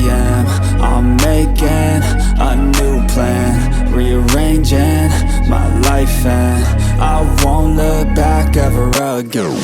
am. I'm making a new plan, rearranging my life, and I won't look back ever again.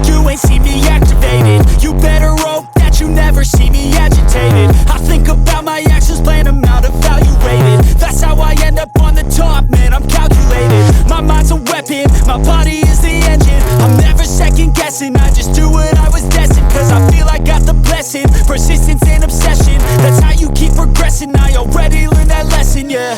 You ain't see me activated. You better hope that you never see me agitated. I think about my actions, plan them out, evaluated. That's how I end up on the top, man, I'm calculated. My mind's a weapon, my body is the engine. I'm never second guessing, I just do what I was destined. Cause I feel I got the blessing, persistence and obsession. That's how you keep progressing, I already learned that lesson, yeah.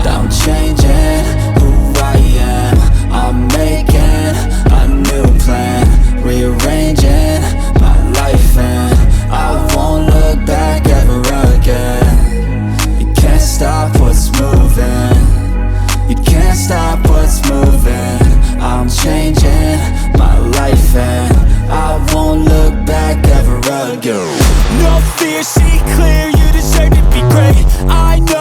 I'm changing who I am. I'm making a new plan, rearranging my life, and I won't look back ever again. You can't stop what's moving. You can't stop what's moving. I'm changing my life, and I won't look back ever again. No fear, see clear, you deserve to be great. I know